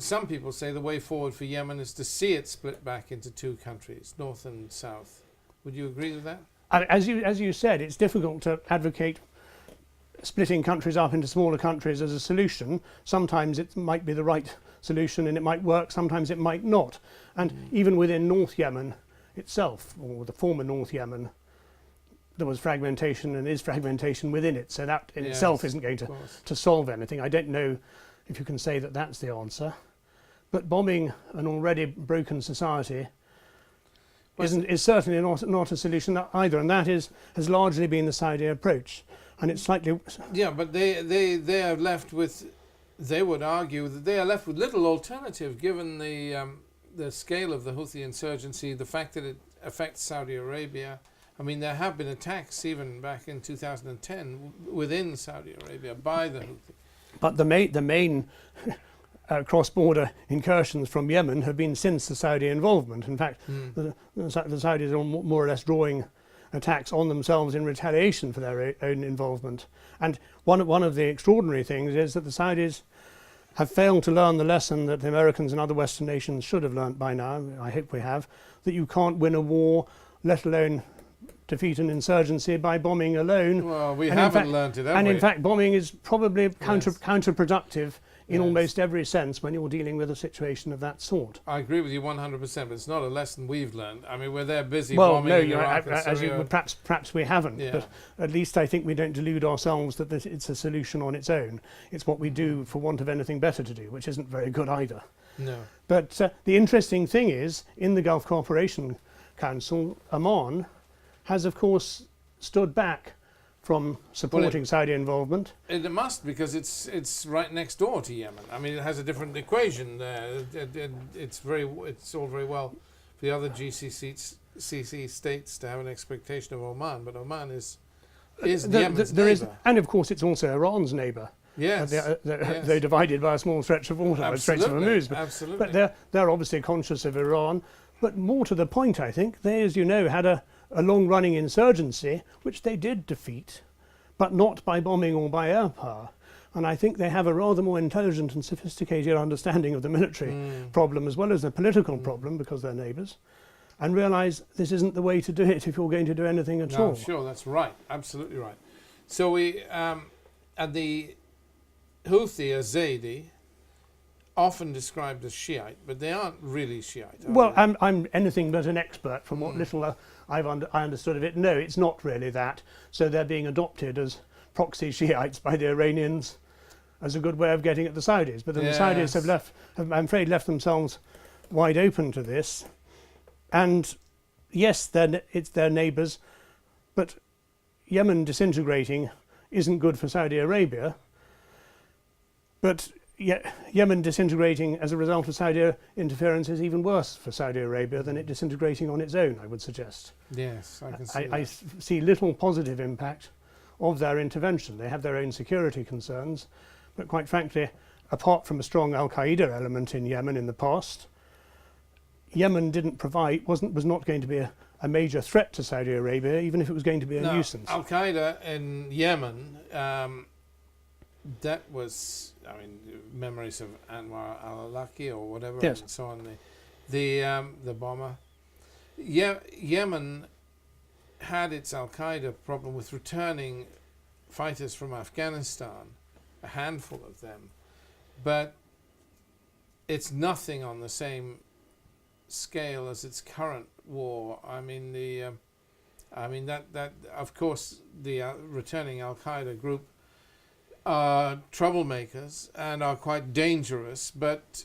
S1: some people say the way forward for Yemen is to see it split back into two countries, north and south. Would you agree with that?
S2: As you said, it's difficult to advocate splitting countries up into smaller countries as a solution. Sometimes it might be the right solution and it might work, sometimes it might not. And even within North Yemen itself, or the former North Yemen, there was fragmentation and is fragmentation within it. So that in itself isn't going to solve anything. I don't know if you can say that that's the answer. But bombing an already broken society is certainly not a solution either, and that has largely been the Saudi approach, and it's slightly.
S1: Yeah, but they are left with. They would argue that they are left with little alternative given the scale of the Houthi insurgency, the fact that it affects Saudi Arabia. I mean, there have been attacks even back in 2010 within Saudi Arabia by the Houthi.
S2: But the main cross-border incursions from Yemen have been since the Saudi involvement. In fact, the Saudis are more or less drawing attacks on themselves in retaliation for their own involvement. And one of the extraordinary things is that the Saudis have failed to learn the lesson that the Americans and other Western nations should have learnt by now, I hope we have, that you can't win a war, let alone defeat an insurgency by bombing alone.
S1: Well, we haven't learnt it, have we?
S2: And in fact, bombing is probably counterproductive in almost every sense when you're dealing with a situation of that sort.
S1: I agree with you 100%, but it's not a lesson we've learned. I mean, we're there busy bombing in Iraq and Syria.
S2: Perhaps we haven't, but at least I think we don't delude ourselves that it's a solution on its own. It's what we do for want of anything better to do, which isn't very good either.
S1: No.
S2: But the interesting thing is, in the Gulf Cooperation Council, Oman has, of course, stood back from supporting Saudi involvement.
S1: It must, because it's right next door to Yemen. I mean, it has a different equation there. It's all very well for the other GCC states to have an expectation of Oman, but Oman is Yemen's neighbour.
S2: And of course, it's also Iran's neighbour.
S1: Yes.
S2: They're divided by a small stretch of water, Straits of Hormuz.
S1: Absolutely.
S2: But they're obviously conscious of Iran. But more to the point, I think, they, as you know, had a long-running insurgency, which they did defeat, but not by bombing or by air power. And I think they have a rather more intelligent and sophisticated understanding of the military problem as well as the political problem, because they're neighbours, and realise this isn't the way to do it if you're going to do anything at all.
S1: Sure, that's right. Absolutely right. So we, and the Houthi as Zaidi, often described as Shiite, but they aren't really Shiite.
S2: Well, I'm anything but an expert from what little I understood of it. No, it's not really that. So they're being adopted as proxy Shiites by the Iranians as a good way of getting at the Saudis. But then the Saudis have, I'm afraid, left themselves wide open to this. And yes, it's their neighbours, but Yemen disintegrating isn't good for Saudi Arabia. But Yemen disintegrating as a result of Saudi interference is even worse for Saudi Arabia than it disintegrating on its own, I would suggest.
S1: Yes, I can see
S2: I see little positive impact of their intervention. They have their own security concerns, but quite frankly, apart from a strong Al Qaeda element in Yemen in the past, Yemen was not going to be a major threat to Saudi Arabia, even if it was going to be a nuisance.
S1: Al Qaeda in Yemen, that was, I mean, memories of Anwar al-Awlaki or whatever, and so on. The bomber. Yemen had its Al Qaeda problem with returning fighters from Afghanistan, a handful of them, but it's nothing on the same scale as its current war. I mean, that of course the returning Al Qaeda group are troublemakers and are quite dangerous, but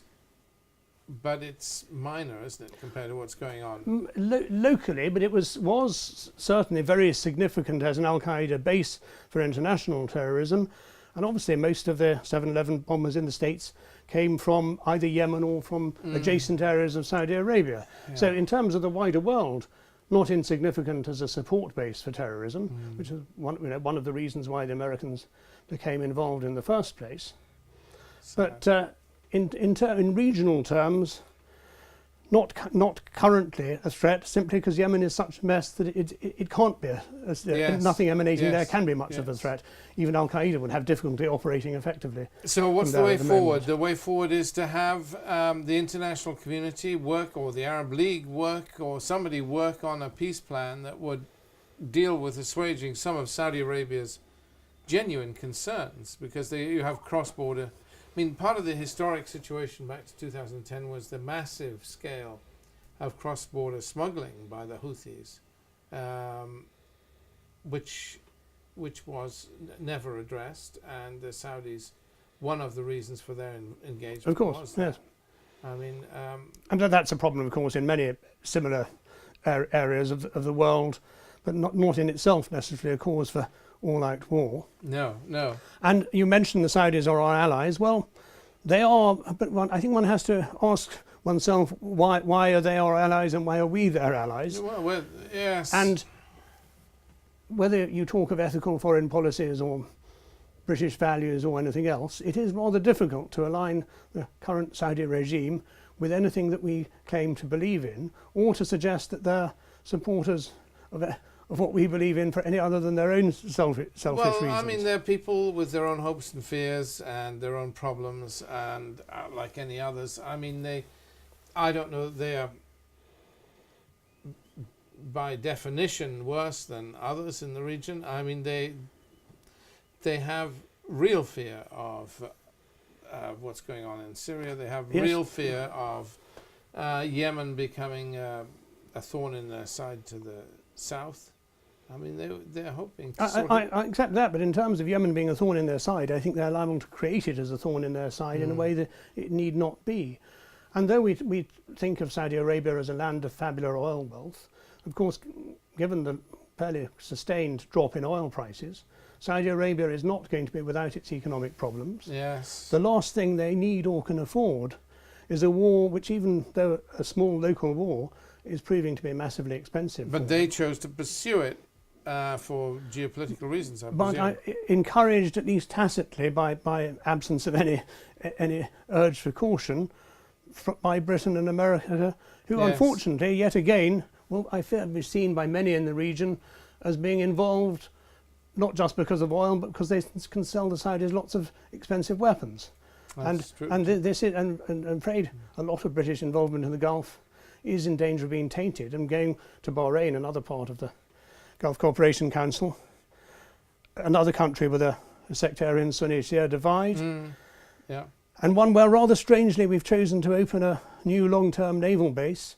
S1: it's minor, isn't it, compared to what's going on
S2: locally? But it was certainly very significant as an Al Qaeda base for international terrorism, and obviously most of the 7/11 bombers in the States came from either Yemen or from adjacent areas of Saudi Arabia. So in terms of the wider world, not insignificant as a support base for terrorism, which is one of the reasons why the Americans became involved in the first place. But in regional terms, not currently a threat, simply because Yemen is such a mess that it can't be. Nothing emanating there can be much of a threat. Even Al Qaeda would have difficulty operating effectively.
S1: So what's the way forward? The way forward is to have the international community work, or the Arab League work, or somebody work on a peace plan that would deal with assuaging some of Saudi Arabia's genuine concerns, because you have cross-border. I mean, part of the historic situation back to 2010 was the massive scale of cross-border smuggling by the Houthis, which was never addressed, and the Saudis, one of the reasons for their engagement.
S2: Of course,
S1: was
S2: yes.
S1: I mean,
S2: and that's a problem, of course, in many similar areas of the world, but not in itself necessarily a cause for all-out war.
S1: No.
S2: And you mentioned the Saudis are our allies. Well, they are, but I think one has to ask oneself, why are they our allies and why are we their allies?
S1: Well, yes.
S2: And whether you talk of ethical foreign policies or British values or anything else, it is rather difficult to align the current Saudi regime with anything that we claim to believe in, or to suggest that they're supporters of what we believe in for any other than their own selfish reasons.
S1: Well, I mean, they're people with their own hopes and fears and their own problems, and like any others. I mean, I don't know, they are by definition worse than others in the region. I mean, they have real fear of what's going on in Syria. They have
S2: Yes.
S1: real fear of Yemen becoming a thorn in their side to the south. I mean, they're hoping to
S2: I accept that, but in terms of Yemen being a thorn in their side, I think they're liable to create it as a thorn in their side in a way that it need not be. And though we think of Saudi Arabia as a land of fabulous oil wealth, of course, given the fairly sustained drop in oil prices, Saudi Arabia is not going to be without its economic problems.
S1: Yes.
S2: The last thing they need or can afford is a war which, even though a small local war, is proving to be massively expensive.
S1: But they chose to pursue it for geopolitical reasons, I presume.
S2: But encouraged, at least tacitly, by absence of any urge for caution, by Britain and America, who
S1: Yes.
S2: unfortunately, yet again, will, I fear, be seen by many in the region as being involved, not just because of oil, but because they can sell the Saudis lots of expensive weapons.
S1: That's true.
S2: And this is, and I'm afraid a lot of British involvement in the Gulf is in danger of being tainted and going to Bahrain, another part of the Gulf Cooperation Council, another country with a sectarian Sunni-Shia divide.
S1: Yeah.
S2: And one where, rather strangely, we've chosen to open a new long-term naval base,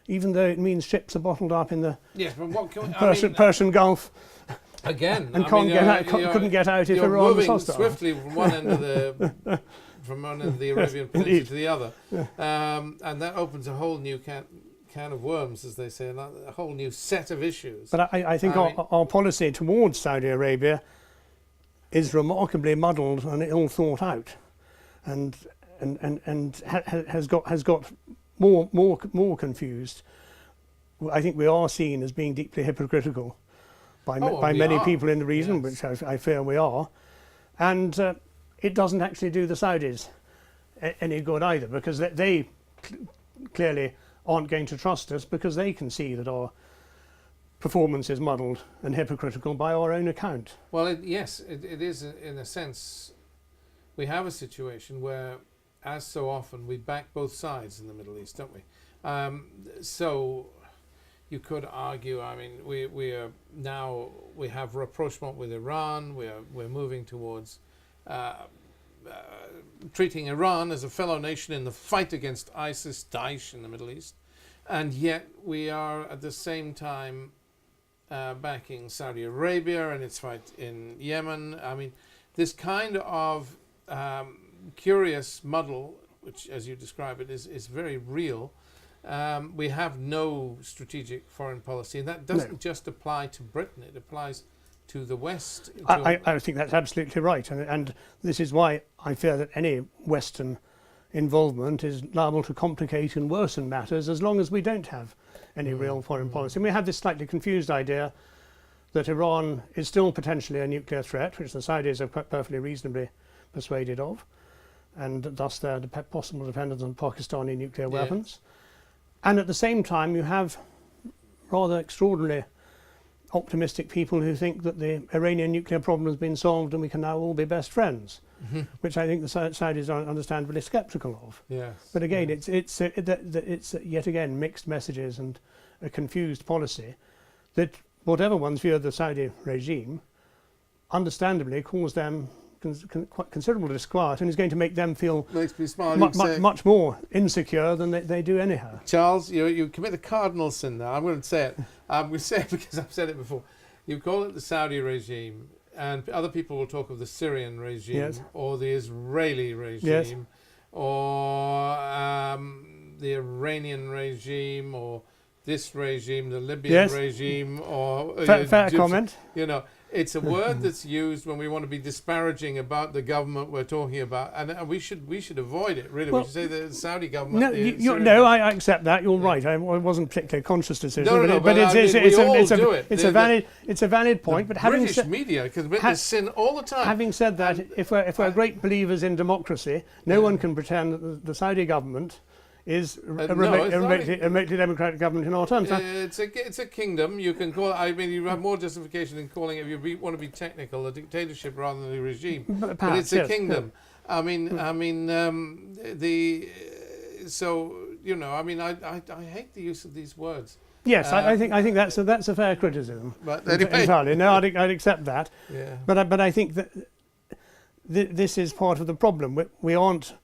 S2: even though it means ships are bottled up in the
S1: Yes, but what can
S2: Persian Gulf
S1: again?
S2: and couldn't get out if
S1: you're
S2: Iran was
S1: moving
S2: hostile.
S1: swiftly from one end of the Arabian Peninsula to the other, and that opens a whole new can of worms, as they say, a whole new set of issues.
S2: But I think our policy towards Saudi Arabia is remarkably muddled and ill thought out, and has got more confused. I think we are seen as being deeply hypocritical by many people in the region,
S1: yes.
S2: which I fear we are, and it doesn't actually do the Saudis any good either, because they clearly aren't going to trust us, because they can see that our performance is muddled and hypocritical by our own account.
S1: Well, it is in a sense. We have a situation where, as so often, we back both sides in the Middle East, don't we? So you could argue. I mean, we have rapprochement with Iran. We're moving towards treating Iran as a fellow nation in the fight against ISIS, Daesh in the Middle East, and yet we are at the same time backing Saudi Arabia and its fight in Yemen. I mean, this kind of curious muddle, which, as you describe it, is very real. We have no strategic foreign policy, and that doesn't just apply to Britain. It applies to the West.
S2: I think that's absolutely right, and this is why I fear that any Western involvement is liable to complicate and worsen matters as long as we don't have any real foreign policy. And we have this slightly confused idea that Iran is still potentially a nuclear threat, which the Saudis are perfectly reasonably persuaded of, and thus their possible dependence on Pakistani nuclear weapons. And at the same time, you have rather extraordinarily optimistic people who think that the Iranian nuclear problem has been solved and we can now all be best friends, which I think the Saudis are understandably sceptical of.
S1: Yes.
S2: But again, it's yet again mixed messages and a confused policy that, whatever one's view of the Saudi regime, understandably caused them quite considerable disquiet and is going to make them feel
S1: Makes me smile.
S2: much more insecure than they do anyhow.
S1: Charles, you commit a cardinal sin now. I'm going to say it. I'm going to say it because I've said it before. You call it the Saudi regime, and other people will talk of the Syrian regime or the Israeli regime or the Iranian regime or this regime, the Libyan regime, or
S2: fair comment.
S1: You know, it's a word that's used when we want to be disparaging about the government we're talking about, and we should avoid it. Really, we should say the Saudi government.
S2: No, I accept that. You're right. I wasn't particularly conscious to say
S1: so,
S2: but it's a valid point. But having
S1: British media commit this sin all the time.
S2: Having said that, if we're great believers in democracy, no one can pretend that the Saudi government is a remotely democratic government in our terms.
S1: It's a kingdom. You can call it, I mean, you have more justification in calling it, if you want to be technical, a dictatorship rather than a regime. But it's a kingdom. Yeah. So, you know, I mean, I hate the use of these words.
S2: Yes, I think that's a fair criticism.
S1: But anyway.
S2: Entirely. No, I'd accept that.
S1: Yeah.
S2: But I think that this is part of the problem. We aren't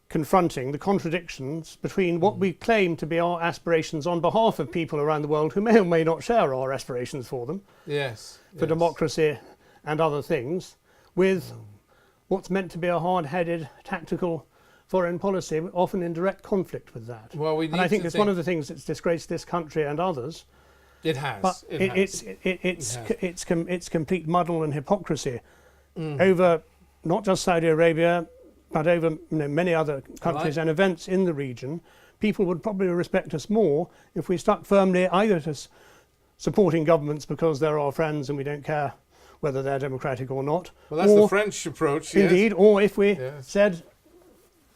S2: confronting the contradictions between what we claim to be our aspirations on behalf of people around the world who may or may not share our aspirations for them, for democracy and other things, with what's meant to be a hard-headed, tactical foreign policy, often in direct conflict with that.
S1: Well,
S2: and I think it's one of the things that's disgraced this country and others.
S1: It has.
S2: But it's complete muddle and hypocrisy over not just Saudi Arabia, but over many other countries and events in the region. People would probably respect us more if we stuck firmly either to supporting governments because they're our friends and we don't care whether they're democratic or not.
S1: Well, that's the French approach.
S2: Indeed, or if we said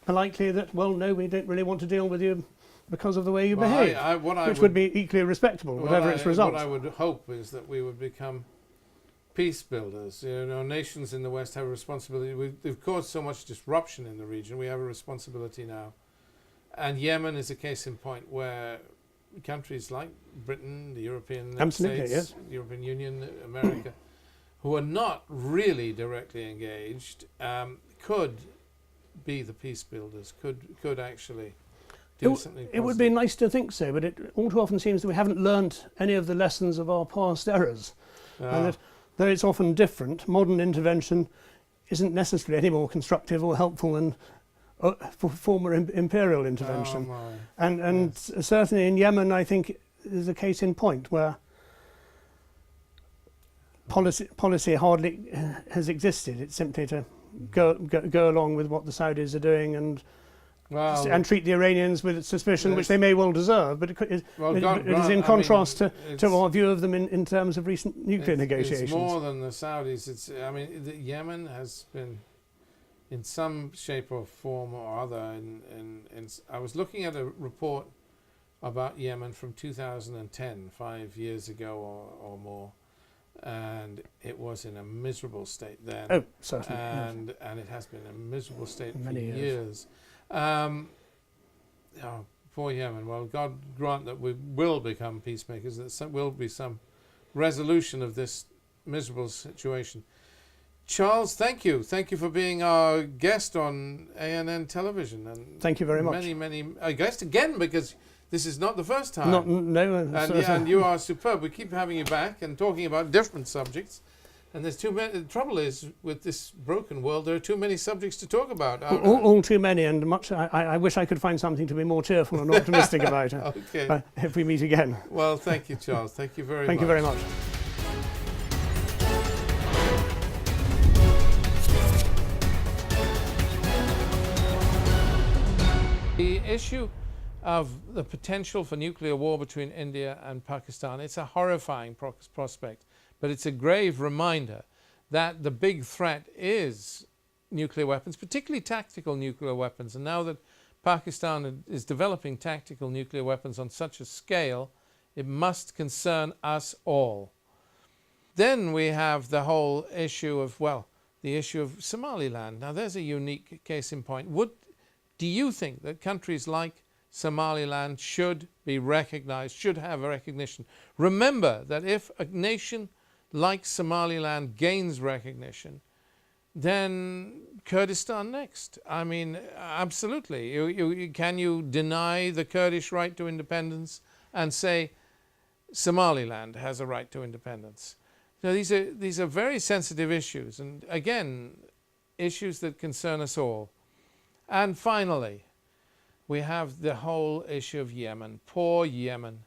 S2: politely that, well, no, we don't really want to deal with you because of the way you behave, which would be equally respectable, whatever its result.
S1: What I would hope is that we would become peace builders. Nations in the West have a responsibility. We've caused so much disruption in the region. We have a responsibility now. And Yemen is a case in point where countries like Britain, the European States, European Union, America, who are not really directly engaged, could be the peace builders, could actually do something positive.
S2: It would be nice to think so, but it all too often seems that we haven't learnt any of the lessons of our past errors. And that though it's often different, modern intervention isn't necessarily any more constructive or helpful than former imperial intervention. And certainly in Yemen, I think there's a case in point where policy hardly has existed. It's simply to go along with what the Saudis are doing and treat the Iranians with suspicion, which they may well deserve, but it is in contrast to our view of them in terms of recent nuclear negotiations.
S1: It's more than the Saudis. Yemen has been, in some shape or form or other, I was looking at a report about Yemen from 2010, 5 years ago or more, and it was in a miserable state then.
S2: Oh, certainly.
S1: And it has been a miserable state for
S2: many
S1: years. Poor Yemen. Well, God grant that we will become peacemakers, that there will be some resolution of this miserable situation. Charles, thank you. Thank you for being our guest on ANN television. And
S2: thank you very much.
S1: Many guests again, because this is not the first time. And you are superb. We keep having you back and talking about different subjects. And there's too many. The trouble is, with this broken world, there are too many subjects to talk about.
S2: All too many, and much. I wish I could find something to be more cheerful and optimistic about if we meet again.
S1: Well, thank you, Charles. Thank you very much.
S2: Thank you very much.
S1: The issue of the potential for nuclear war between India and Pakistan, it's a horrifying prospect, but it's a grave reminder that the big threat is nuclear weapons, particularly tactical nuclear weapons. And now that Pakistan is developing tactical nuclear weapons on such a scale, it must concern us all. Then we have the whole issue of, the issue of Somaliland. Now there's a unique case in point. Do you think that countries like Somaliland should be recognized, should have a recognition? Remember that if a nation like Somaliland gains recognition, then Kurdistan next. I mean, absolutely. Can you deny the Kurdish right to independence and say Somaliland has a right to independence? So these are very sensitive issues, and again, issues that concern us all. And finally, we have the whole issue of Yemen. Poor Yemen.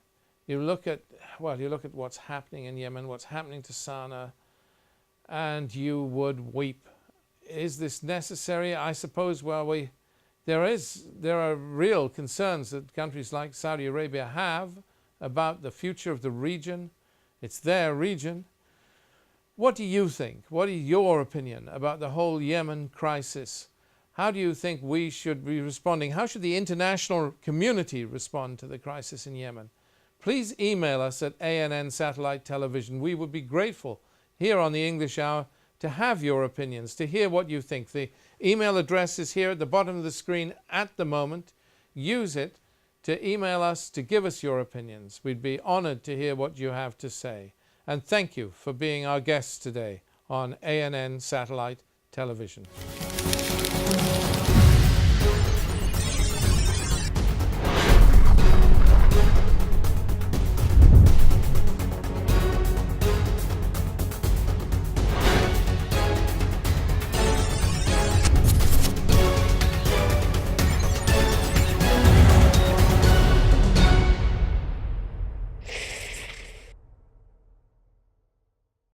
S1: You look at what's happening in Yemen, what's happening to Sana'a, and you would weep. Is this necessary? I suppose, there are real concerns that countries like Saudi Arabia have about the future of the region. It's their region. What do you think? What is your opinion about the whole Yemen crisis? How do you think we should be responding? How should the international community respond to the crisis in Yemen? Please email us at ANN Satellite Television. We would be grateful here on the English Hour to have your opinions, to hear what you think. The email address is here at the bottom of the screen at the moment. Use it to email us, to give us your opinions. We'd be honored to hear what you have to say. And thank you for being our guests today on ANN Satellite television.